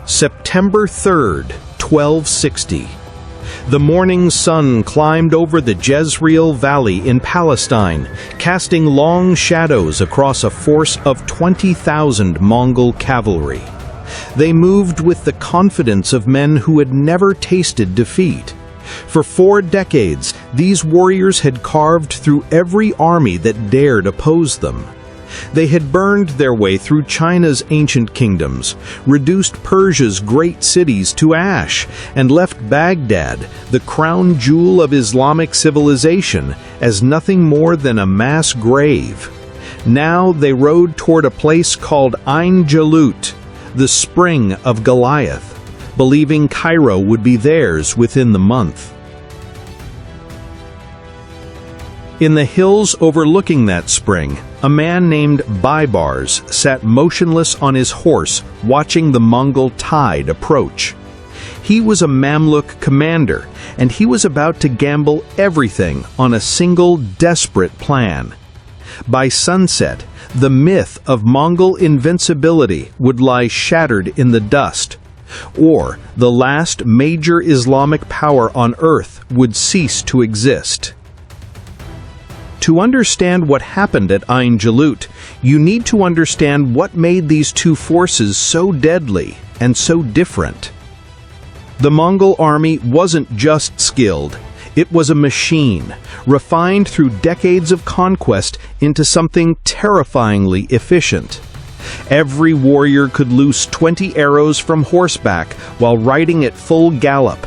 September 3rd, 1260. The morning sun climbed over the Jezreel Valley in Palestine, casting long shadows across a force of 20,000 Mongol cavalry. They moved with the confidence of men who had never tasted defeat. For 4 decades, these warriors had carved through every army that dared oppose them. They had burned their way through China's ancient kingdoms, reduced Persia's great cities to ash, and left Baghdad, the crown jewel of Islamic civilization, as nothing more than a mass grave. Now they rode toward a place called Ain Jalut, the spring of Goliath, believing Cairo would be theirs within the month. In the hills overlooking that spring, a man named Baibars sat motionless on his horse, watching the Mongol tide approach. He was a Mamluk commander, and he was about to gamble everything on a single desperate plan. By sunset, the myth of Mongol invincibility would lie shattered in the dust, or the last major Islamic power on earth would cease to exist. To understand what happened at Ain Jalut, you need to understand what made these two forces so deadly and so different. The Mongol army wasn't just skilled, it was a machine, refined through decades of conquest into something terrifyingly efficient. Every warrior could loose 20 arrows from horseback while riding at full gallop.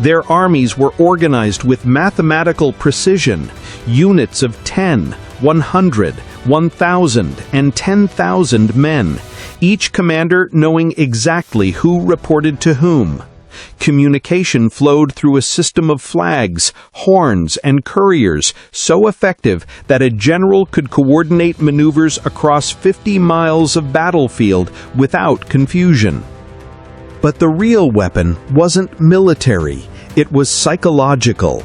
Their armies were organized with mathematical precision, units of 10, 100, 1,000, and 10,000 men, each commander knowing exactly who reported to whom. Communication flowed through a system of flags, horns, and couriers so effective that a general could coordinate maneuvers across 50 miles of battlefield without confusion. But the real weapon wasn't military, it was psychological.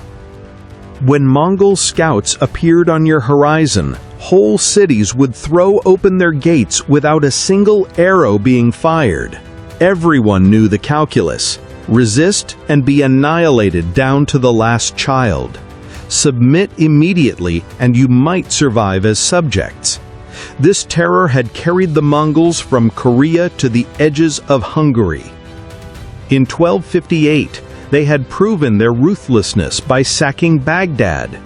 When Mongol scouts appeared on your horizon, whole cities would throw open their gates without a single arrow being fired. Everyone knew the calculus: resist and be annihilated down to the last child. Submit immediately and you might survive as subjects. This terror had carried the Mongols from Korea to the edges of Hungary. In 1258, they had proven their ruthlessness by sacking Baghdad.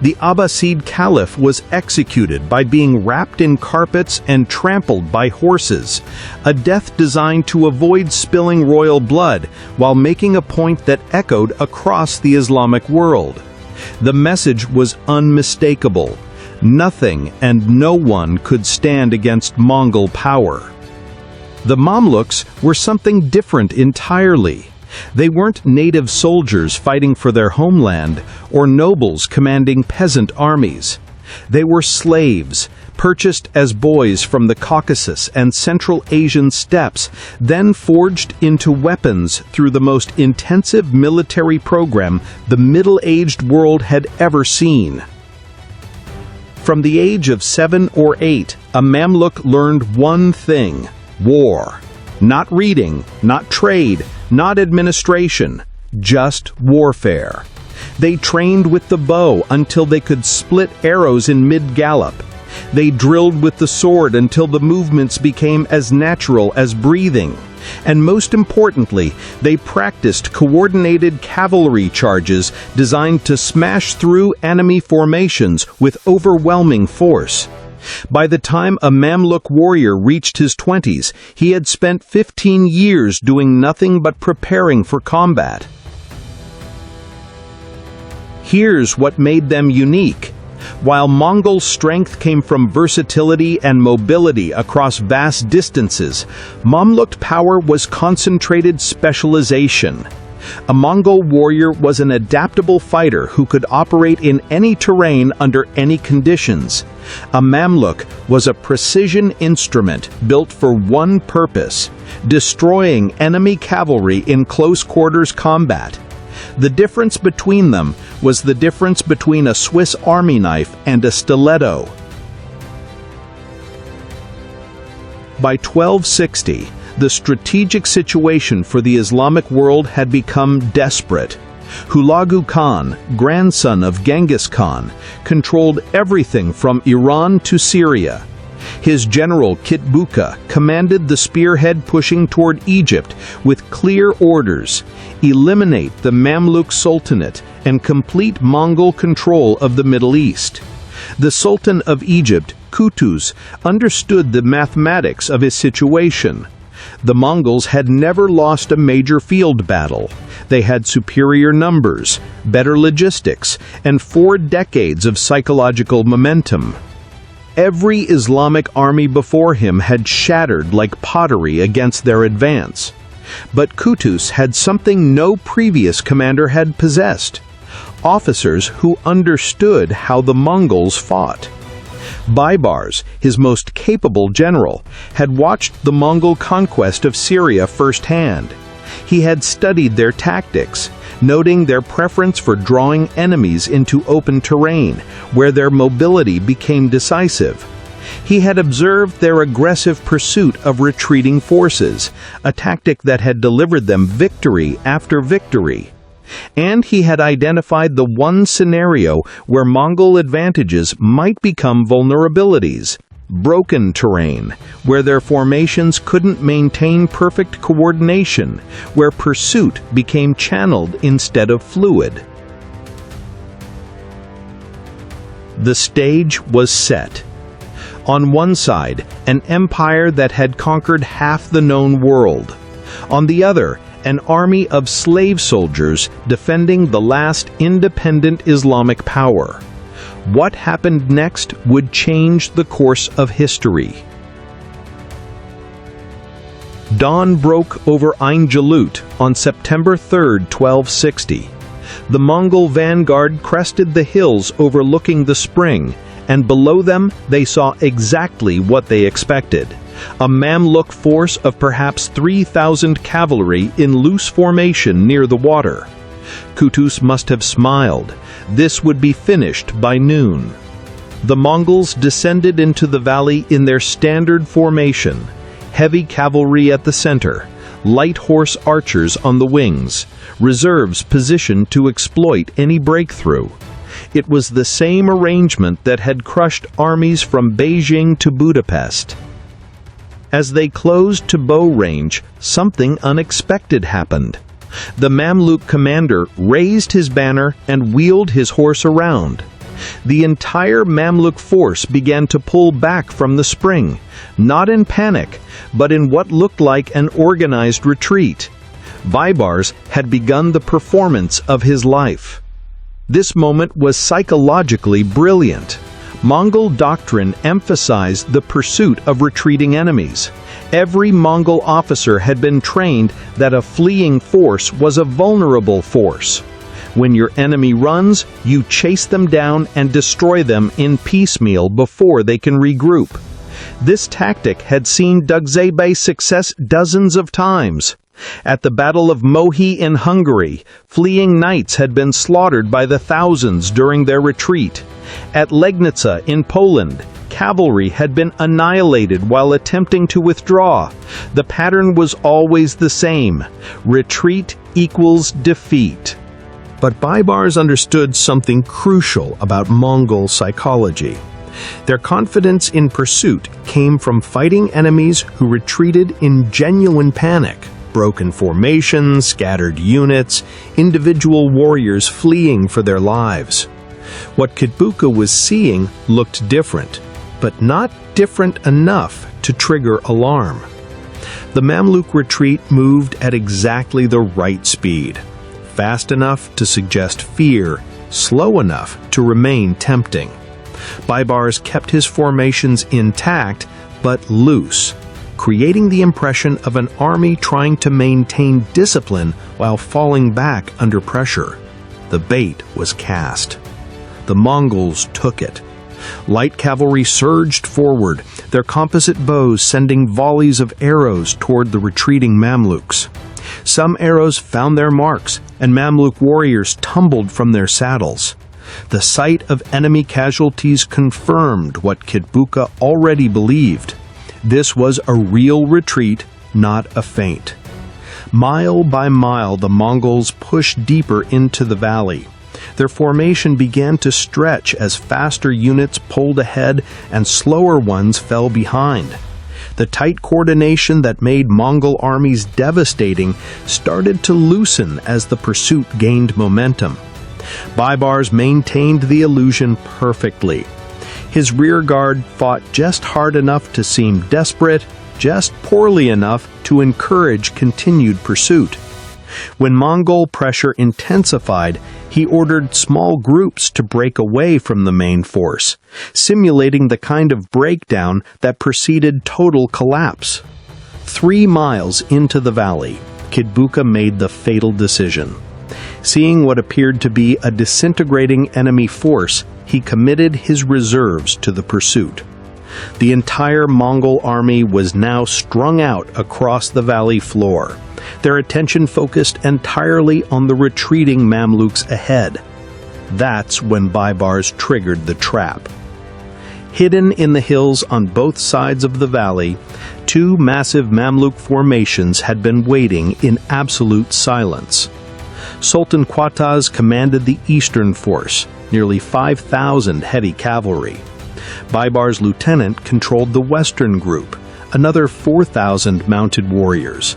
The Abbasid Caliph was executed by being wrapped in carpets and trampled by horses, a death designed to avoid spilling royal blood while making a point that echoed across the Islamic world. The message was unmistakable: nothing and no one could stand against Mongol power. The Mamluks were something different entirely. They weren't native soldiers fighting for their homeland or nobles commanding peasant armies. They were slaves, purchased as boys from the Caucasus and Central Asian steppes, then forged into weapons through the most intensive military program the middle-aged world had ever seen. From the age of 7 or 8, a Mamluk learned one thing: war. Not reading, not trade, not administration, just warfare. They trained with the bow until they could split arrows in mid-gallop. They drilled with the sword until the movements became as natural as breathing. And most importantly, they practiced coordinated cavalry charges designed to smash through enemy formations with overwhelming force. By the time a Mamluk warrior reached his 20s, he had spent 15 years doing nothing but preparing for combat. Here's what made them unique. While Mongol strength came from versatility and mobility across vast distances, Mamluk power was concentrated specialization. A Mongol warrior was an adaptable fighter who could operate in any terrain under any conditions. A Mamluk was a precision instrument built for one purpose: destroying enemy cavalry in close-quarters combat. The difference between them was the difference between a Swiss army knife and a stiletto. By 1260, The strategic situation for the Islamic world had become desperate. Hulagu Khan, grandson of Genghis Khan, controlled everything from Iran to Syria. His general Kitbuka commanded the spearhead pushing toward Egypt with clear orders: eliminate the Mamluk Sultanate and complete Mongol control of the Middle East. The Sultan of Egypt, Qutuz, understood the mathematics of his situation. The Mongols had never lost a major field battle. They had superior numbers, better logistics, and 4 decades of psychological momentum. Every Islamic army before him had shattered like pottery against their advance. But Qutuz had something no previous commander had possessed: officers who understood how the Mongols fought. Baibars, his most capable general, had watched the Mongol conquest of Syria firsthand. He had studied their tactics, noting their preference for drawing enemies into open terrain, where their mobility became decisive. He had observed their aggressive pursuit of retreating forces, a tactic that had delivered them victory after victory. And he had identified the one scenario where Mongol advantages might become vulnerabilities: broken terrain, where their formations couldn't maintain perfect coordination, where pursuit became channeled instead of fluid. The stage was set. On one side, an empire that had conquered half the known world. On the other, an army of slave soldiers defending the last independent Islamic power. What happened next would change the course of history. Dawn broke over Ain Jalut on September 3, 1260. The Mongol vanguard crested the hills overlooking the spring, and below them they saw exactly what they expected: a Mamluk force of perhaps 3,000 cavalry in loose formation near the water. Qutuz must have smiled. This would be finished by noon. The Mongols descended into the valley in their standard formation: heavy cavalry at the center, light horse archers on the wings, reserves positioned to exploit any breakthrough. It was the same arrangement that had crushed armies from Beijing to Budapest. As they closed to bow range, something unexpected happened. The Mamluk commander raised his banner and wheeled his horse around. The entire Mamluk force began to pull back from the spring, not in panic, but in what looked like an organized retreat. Baibars had begun the performance of his life. This moment was psychologically brilliant. Mongol doctrine emphasized the pursuit of retreating enemies. Every Mongol officer had been trained that a fleeing force was a vulnerable force. When your enemy runs, you chase them down and destroy them in piecemeal before they can regroup. This tactic had seen Dugzebe success dozens of times. At the Battle of Mohi in Hungary, fleeing knights had been slaughtered by the thousands during their retreat. At Legnica in Poland, cavalry had been annihilated while attempting to withdraw. The pattern was always the same: retreat equals defeat. But Baibars understood something crucial about Mongol psychology. Their confidence in pursuit came from fighting enemies who retreated in genuine panic. Broken formations, scattered units, individual warriors fleeing for their lives. What Kitbuka was seeing looked different, but not different enough to trigger alarm. The Mamluk retreat moved at exactly the right speed, fast enough to suggest fear, slow enough to remain tempting. Baibars kept his formations intact, but loose, creating the impression of an army trying to maintain discipline while falling back under pressure. The bait was cast. The Mongols took it. Light cavalry surged forward, their composite bows sending volleys of arrows toward the retreating Mamluks. Some arrows found their marks, and Mamluk warriors tumbled from their saddles. The sight of enemy casualties confirmed what Kitbuka already believed. This was a real retreat not a feint. Mile by mile, the Mongols pushed deeper into the valley. Their formation began to stretch as faster units pulled ahead and slower ones fell behind. The tight coordination that made Mongol armies devastating started to loosen as the pursuit gained momentum. Baibars maintained the illusion perfectly. His rearguard fought just hard enough to seem desperate, just poorly enough to encourage continued pursuit. When Mongol pressure intensified, he ordered small groups to break away from the main force, simulating the kind of breakdown that preceded total collapse. 3 miles into the valley, Kitbuka made the fatal decision. Seeing what appeared to be a disintegrating enemy force, he committed his reserves to the pursuit. The entire Mongol army was now strung out across the valley floor, their attention focused entirely on the retreating Mamluks ahead. That's when Baibars triggered the trap. Hidden in the hills on both sides of the valley, 2 massive Mamluk formations had been waiting in absolute silence. Sultan Qutuz commanded the eastern force, nearly 5,000 heavy cavalry. Baibars' lieutenant controlled the western group, another 4,000 mounted warriors.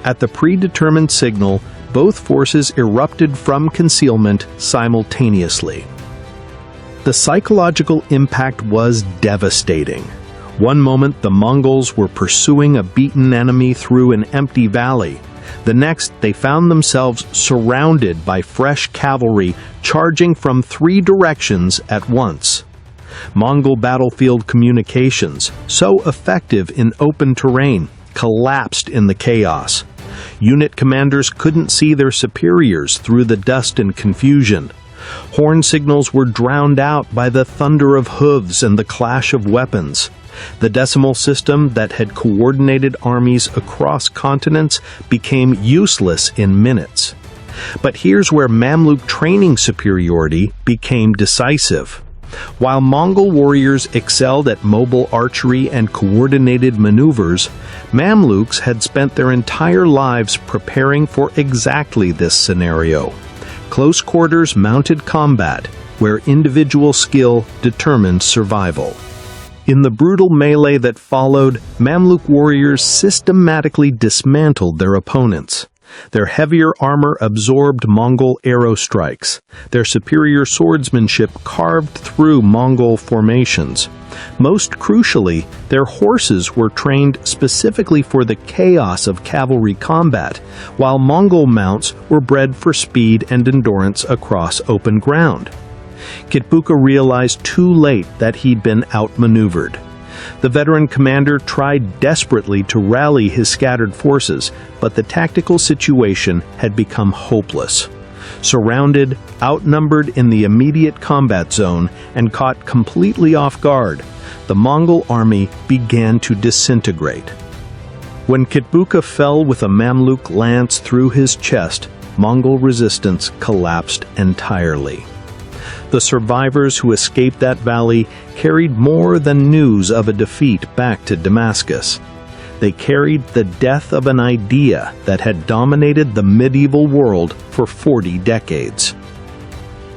At the predetermined signal, both forces erupted from concealment simultaneously. The psychological impact was devastating. One moment the Mongols were pursuing a beaten enemy through an empty valley. The next, they found themselves surrounded by fresh cavalry charging from 3 directions at once. Mongol battlefield communications, so effective in open terrain, collapsed in the chaos. Unit commanders couldn't see their superiors through the dust and confusion. Horn signals were drowned out by the thunder of hooves and the clash of weapons. The decimal system that had coordinated armies across continents became useless in minutes. But here's where Mamluk training superiority became decisive. While Mongol warriors excelled at mobile archery and coordinated maneuvers, Mamluks had spent their entire lives preparing for exactly this scenario: close quarters mounted combat, where individual skill determined survival. In the brutal melee that followed, Mamluk warriors systematically dismantled their opponents. Their heavier armor absorbed Mongol arrow strikes. Their superior swordsmanship carved through Mongol formations. Most crucially, their horses were trained specifically for the chaos of cavalry combat, while Mongol mounts were bred for speed and endurance across open ground. Kitbuka realized too late that he'd been outmaneuvered. The veteran commander tried desperately to rally his scattered forces, but the tactical situation had become hopeless. Surrounded, outnumbered in the immediate combat zone, and caught completely off guard, the Mongol army began to disintegrate. When Kitbuka fell with a Mamluk lance through his chest, Mongol resistance collapsed entirely. The survivors who escaped that valley carried more than news of a defeat back to Damascus. They carried the death of an idea that had dominated the medieval world for 40 decades.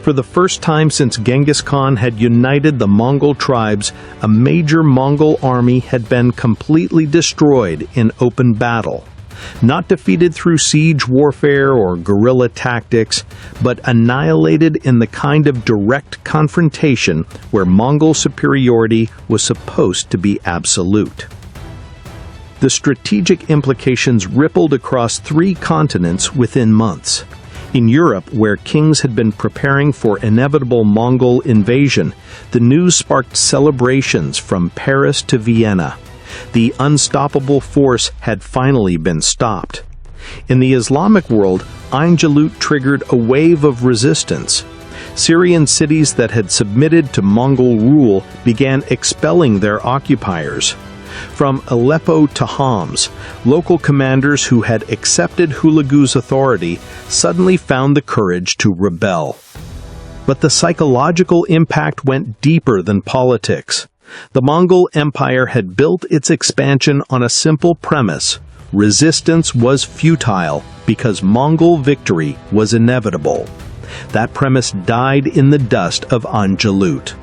For the first time since Genghis Khan had united the Mongol tribes, a major Mongol army had been completely destroyed in open battle. Not defeated through siege warfare or guerrilla tactics, but annihilated in the kind of direct confrontation where Mongol superiority was supposed to be absolute. The strategic implications rippled across 3 continents within months. In Europe, where kings had been preparing for inevitable Mongol invasion, the news sparked celebrations from Paris to Vienna. The unstoppable force had finally been stopped. In the Islamic world, Ain Jalut triggered a wave of resistance. Syrian cities that had submitted to Mongol rule began expelling their occupiers. From Aleppo to Homs, local commanders who had accepted Hulagu's authority suddenly found the courage to rebel. But the psychological impact went deeper than politics. The Mongol Empire had built its expansion on a simple premise: resistance was futile because Mongol victory was inevitable. That premise died in the dust of Ain Jalut.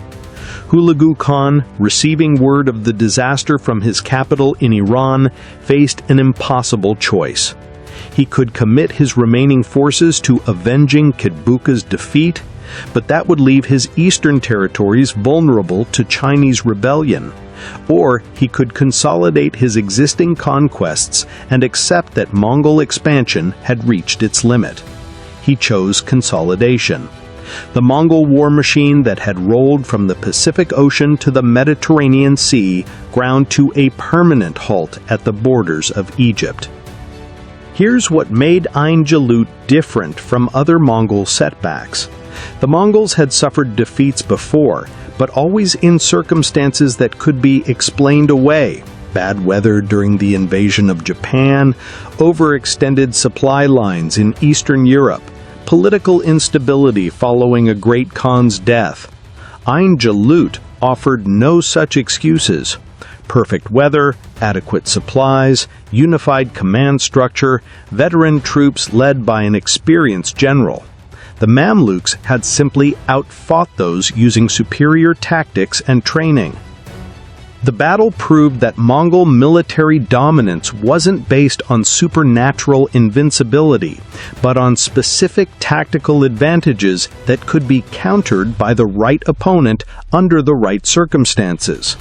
Hulagu Khan, receiving word of the disaster from his capital in Iran, faced an impossible choice. He could commit his remaining forces to avenging Kitbuka's defeat, but that would leave his eastern territories vulnerable to Chinese rebellion. Or he could consolidate his existing conquests and accept that Mongol expansion had reached its limit. He chose consolidation. The Mongol war machine that had rolled from the Pacific Ocean to the Mediterranean Sea ground to a permanent halt at the borders of Egypt. Here's what made Ain Jalut different from other Mongol setbacks. The Mongols had suffered defeats before, but always in circumstances that could be explained away. Bad weather during the invasion of Japan, overextended supply lines in Eastern Europe, political instability following a great Khan's death. Ain Jalut offered no such excuses. Perfect weather, adequate supplies, unified command structure, veteran troops led by an experienced general. The Mamluks had simply outfought those using superior tactics and training. The battle proved that Mongol military dominance wasn't based on supernatural invincibility, but on specific tactical advantages that could be countered by the right opponent under the right circumstances.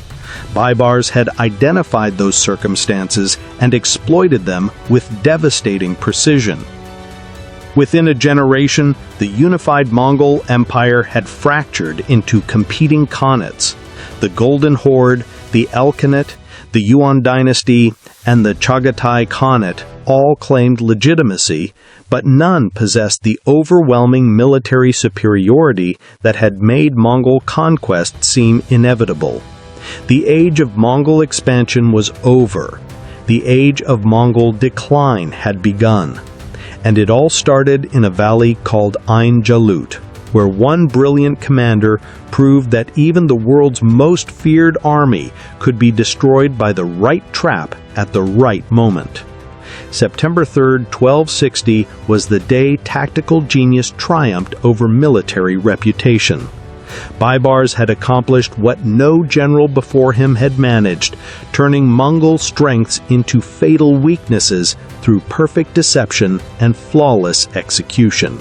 Baibars had identified those circumstances and exploited them with devastating precision. Within a generation, the unified Mongol Empire had fractured into competing khanates. The Golden Horde, the Ilkhanate, the Yuan dynasty, and the Chagatai Khanate all claimed legitimacy, but none possessed the overwhelming military superiority that had made Mongol conquest seem inevitable. The age of Mongol expansion was over. The age of Mongol decline had begun. And it all started in a valley called Ain Jalut, where one brilliant commander proved that even the world's most feared army could be destroyed by the right trap at the right moment. September 3, 1260 was the day tactical genius triumphed over military reputation. Baibars had accomplished what no general before him had managed, turning Mongol strengths into fatal weaknesses through perfect deception and flawless execution.